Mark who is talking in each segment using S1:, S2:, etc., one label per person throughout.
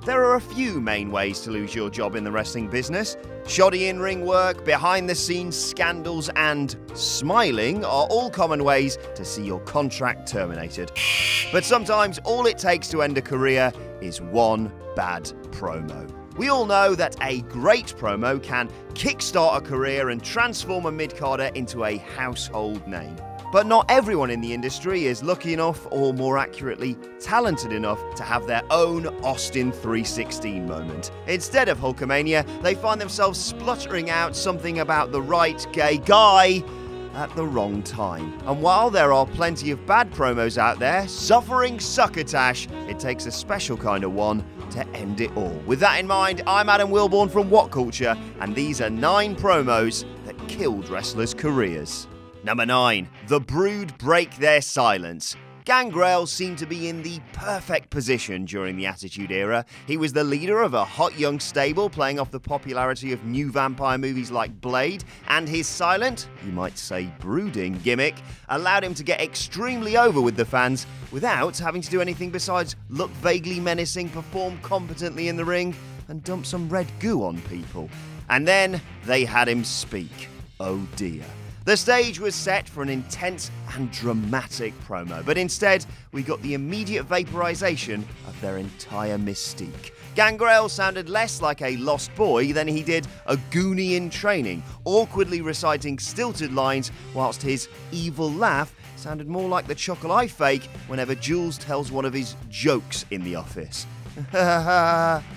S1: There are a few main ways to lose your job in the wrestling business. Shoddy in-ring work, behind-the-scenes scandals, and smiling are all common ways to see your contract terminated. But sometimes all it takes to end a career is one bad promo. We all know that a great promo can kickstart a career and transform a mid-carder into a household name. But not everyone in the industry is lucky enough, or more accurately, talented enough to have their own Austin 316 moment. Instead of Hulkamania, they find themselves spluttering out something about the right gay guy at the wrong time. And while there are plenty of bad promos out there, suffering succotash, it takes a special kind of one to end it all. With that in mind, I'm Adam Wilborn from WhatCulture, and these are 9 promos that killed wrestlers' careers. Number 9. The Brood break their silence. Gangrel seemed to be in the perfect position during the Attitude Era. He was the leader of a hot young stable, playing off the popularity of new vampire movies like Blade, and his silent, you might say brooding, gimmick allowed him to get extremely over with the fans without having to do anything besides look vaguely menacing, perform competently in the ring, and dump some red goo on people. And then they had him speak. Oh dear. The stage was set for an intense and dramatic promo, but instead we got the immediate vaporization of their entire mystique. Gangrel sounded less like a lost boy than he did a Goonie in training, awkwardly reciting stilted lines whilst his evil laugh sounded more like the chuckle I fake whenever Jules tells one of his jokes in the office.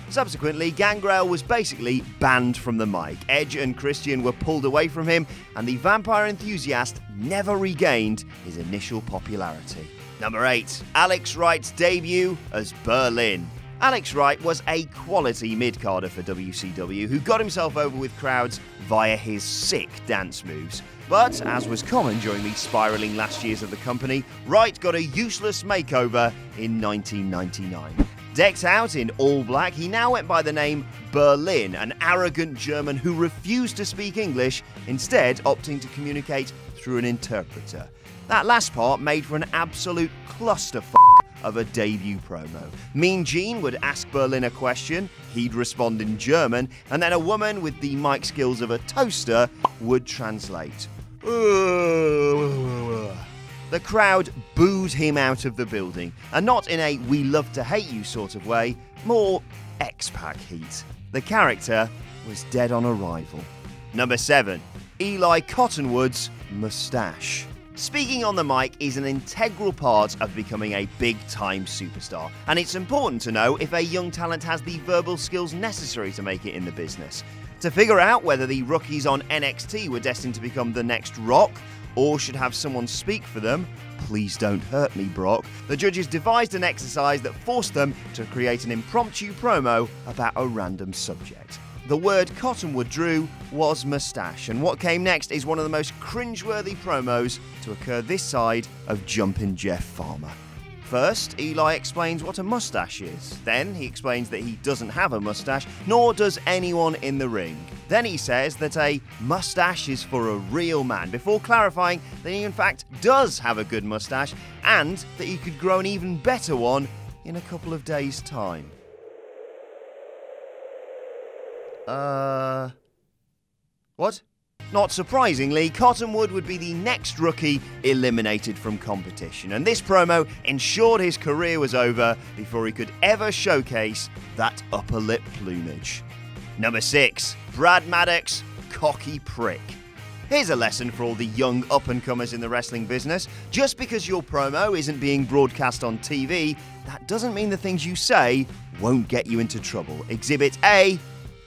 S1: Subsequently, Gangrel was basically banned from the mic. Edge and Christian were pulled away from him, and the vampire enthusiast never regained his initial popularity. Number 8. Alex Wright's debut as BERLYN. Alex Wright was a quality mid-carder for WCW who got himself over with crowds via his sick dance moves. But, as was common during the spiralling last years of the company, Wright got a useless makeover in 1999. Decked out in all black, he now went by the name BERLYN, an arrogant German who refused to speak English, instead opting to communicate through an interpreter. That last part made for an absolute clusterfuck of a debut promo. Mean Gene would ask BERLYN a question, he'd respond in German, and then a woman with the mic skills of a toaster would translate. The crowd booed him out of the building, and not in a we love to hate you sort of way, more X-Pac heat. The character was dead on arrival. Number 7. Eli Cottonwood's mustache. Speaking on the mic is an integral part of becoming a big-time superstar, and it's important to know if a young talent has the verbal skills necessary to make it in the business. To figure out whether the rookies on NXT were destined to become the next Rock, or should have someone speak for them, please don't hurt me, Brock, the judges devised an exercise that forced them to create an impromptu promo about a random subject. The word Cottonwood drew was mustache, and what came next is one of the most cringeworthy promos to occur this side of Jumpin' Jeff Farmer. First, Eli explains what a mustache is. Then he explains that he doesn't have a mustache, nor does anyone in the ring. Then he says that a mustache is for a real man, before clarifying that he in fact does have a good mustache, and that he could grow an even better one in a couple of days' time. What? Not surprisingly, Cottonwood would be the next rookie eliminated from competition, and this promo ensured his career was over before he could ever showcase that upper lip plumage. Number 6. Brad MADDOX, cocky prick. Here's a lesson for all the young up-and-comers in the wrestling business. Just because your promo isn't being broadcast on TV, that doesn't mean the things you say won't get you into trouble. Exhibit A.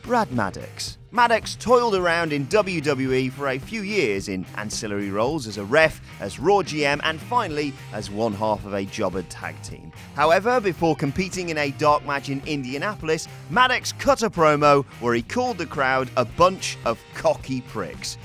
S1: Brad MADDOX. MADDOX toiled around in WWE for a few years in ancillary roles as a ref, as Raw GM, and finally as one half of a jobber tag team. However, before competing in a dark match in Indianapolis, MADDOX cut a promo where he called the crowd a bunch of cocky pricks.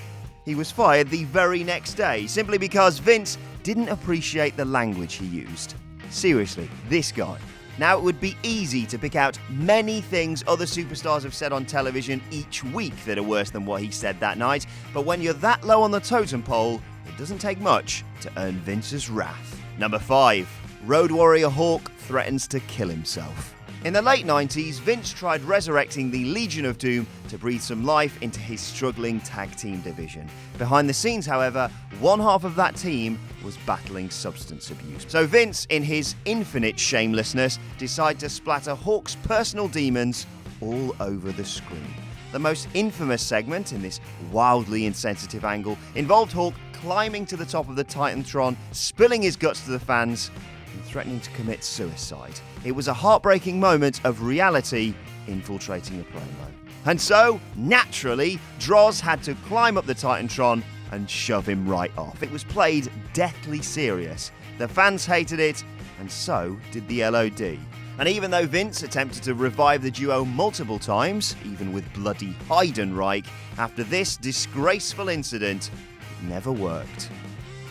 S1: He was fired the very next day, simply because Vince didn't appreciate the language he used. Seriously, this guy. Now, it would be easy to pick out many things other superstars have said on television each week that are worse than what he said that night, but when you're that low on the totem pole, it doesn't take much to earn Vince's wrath. Number 5. Road Warrior Hawk threatens to kill himself. In the late 90s, Vince tried resurrecting the Legion of Doom to breathe some life into his struggling tag team division. Behind the scenes, however, one half of that team was battling substance abuse. So Vince, in his infinite shamelessness, decided to splatter Hawk's personal demons all over the screen. The most infamous segment in this wildly insensitive angle involved Hawk climbing to the top of the Titantron, spilling his guts to the fans, and threatening to commit suicide. It was a heartbreaking moment of reality infiltrating a promo. And so, naturally, Droz had to climb up the Titantron and shove him right off. It was played deathly serious. The fans hated it, and so did the LOD. And even though Vince attempted to revive the duo multiple times, even with bloody Heidenreich, after this disgraceful incident, it never worked.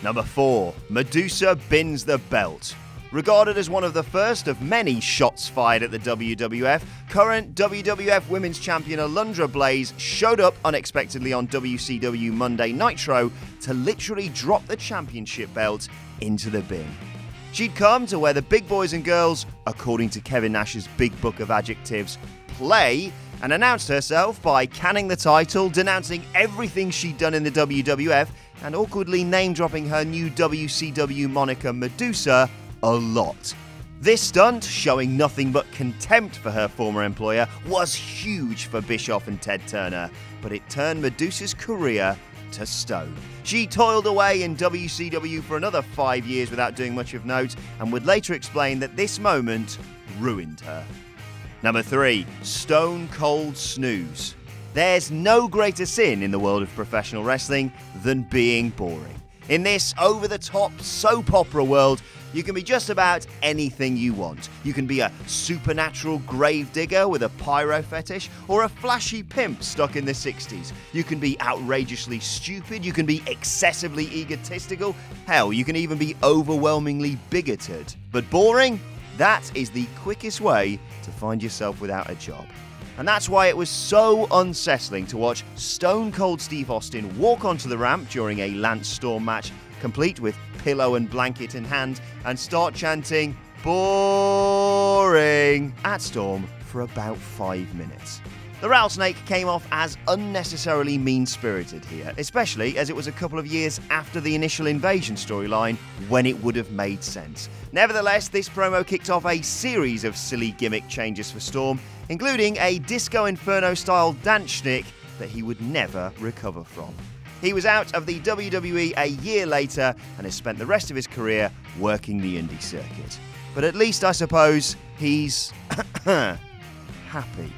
S1: Number 4. Medusa bins the belt. Regarded as one of the first of many shots fired at the WWF, current WWF Women's Champion Alundra Blaze showed up unexpectedly on WCW Monday Nitro to literally drop the championship belt into the bin. She'd come to where the big boys and girls, according to Kevin Nash's Big Book of Adjectives, play, and announced herself by canning the title, denouncing everything she'd done in the WWF, and awkwardly name-dropping her new WCW moniker Medusa a lot. This stunt, showing nothing but contempt for her former employer, was huge for Bischoff and Ted Turner, but it turned Medusa's career to stone. She toiled away in WCW for another 5 years without doing much of note, and would later explain that this moment ruined her. Number 3. Stone Cold Snooze. There's no greater sin in the world of professional wrestling than being boring. In this over-the-top soap opera world, you can be just about anything you want. You can be a supernatural gravedigger with a pyro fetish, or a flashy pimp stuck in the 60s. You can be outrageously stupid, you can be excessively egotistical, hell, you can even be overwhelmingly bigoted. But boring? That is the quickest way to find yourself without a job. And that's why it was so unsettling to watch Stone Cold Steve Austin walk onto the ramp during a Lance Storm match, complete with pillow and blanket in hand, and start chanting "boring" at Storm for about 5 minutes. The rattlesnake came off as unnecessarily mean-spirited here, especially as it was a couple of years after the initial Invasion storyline, when it would have made sense. Nevertheless, this promo kicked off a series of silly gimmick changes for Storm, including a Disco Inferno-style dance shtick that he would never recover from. He was out of the WWE a year later and has spent the rest of his career working the indie circuit. But at least, I suppose, he's happy.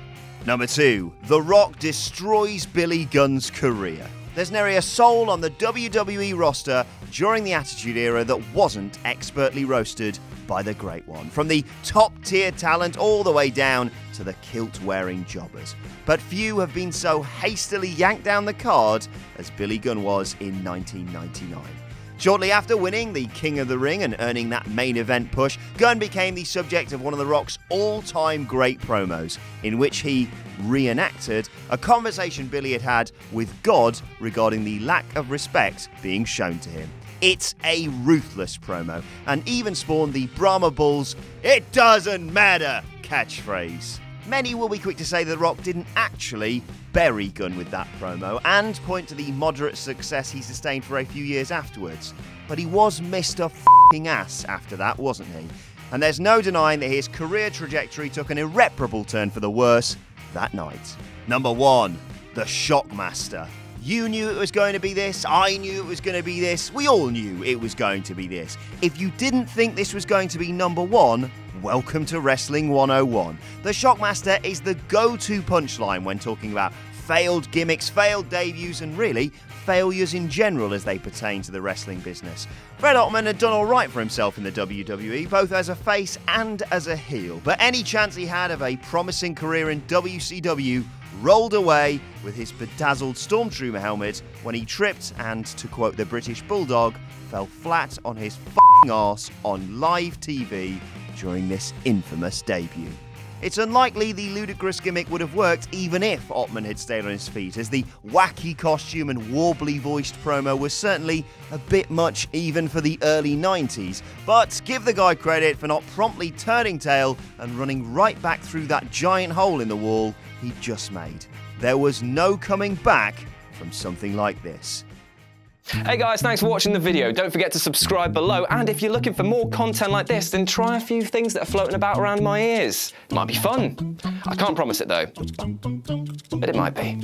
S1: Number 2. The Rock destroys Billy Gunn's career. There's nary a soul on the WWE roster during the Attitude Era that wasn't expertly roasted by the Great One, from the top-tier talent all the way down to the kilt-wearing jobbers. But few have been so hastily yanked down the card as Billy Gunn was in 1999. Shortly after winning the King of the Ring and earning that main event push, Gunn became the subject of one of The Rock's all-time great promos, in which he reenacted a conversation Billy had had with God regarding the lack of respect being shown to him. It's a ruthless promo, and even spawned the Brahma Bull's "It doesn't matter" catchphrase. Many will be quick to say that The Rock didn't actually bury Gunn with that promo, and point to the moderate success he sustained for a few years afterwards. But he was Mr. F***ing Ass after that, wasn't he? And there's no denying that his career trajectory took an irreparable turn for the worse that night. Number 1. The Shockmaster. You knew it was going to be this, I knew it was going to be this, we all knew it was going to be this. If you didn't think this was going to be number 1, welcome to Wrestling 101. The Shockmaster is the go-to punchline when talking about failed gimmicks, failed debuts, and really, failures in general as they pertain to the wrestling business. Fred Ottman had done alright for himself in the WWE, both as a face and as a heel, but any chance he had of a promising career in WCW rolled away with his bedazzled Stormtrooper helmet when he tripped and, to quote the British Bulldog, fell flat on his f***ing arse on live TV during this infamous debut. It's unlikely the ludicrous gimmick would have worked even if Ottman had stayed on his feet, as the wacky costume and warbly-voiced promo was certainly a bit much even for the early 90s. But give the guy credit for not promptly turning tail and running right back through that giant hole in the wall he'd just made. There was no coming back from something like this.
S2: Hey guys, thanks for watching the video. Don't forget to subscribe below, and if you're looking for more content like this, then try a few things that are floating about around my ears. Might be fun. I can't promise it though, but it might be.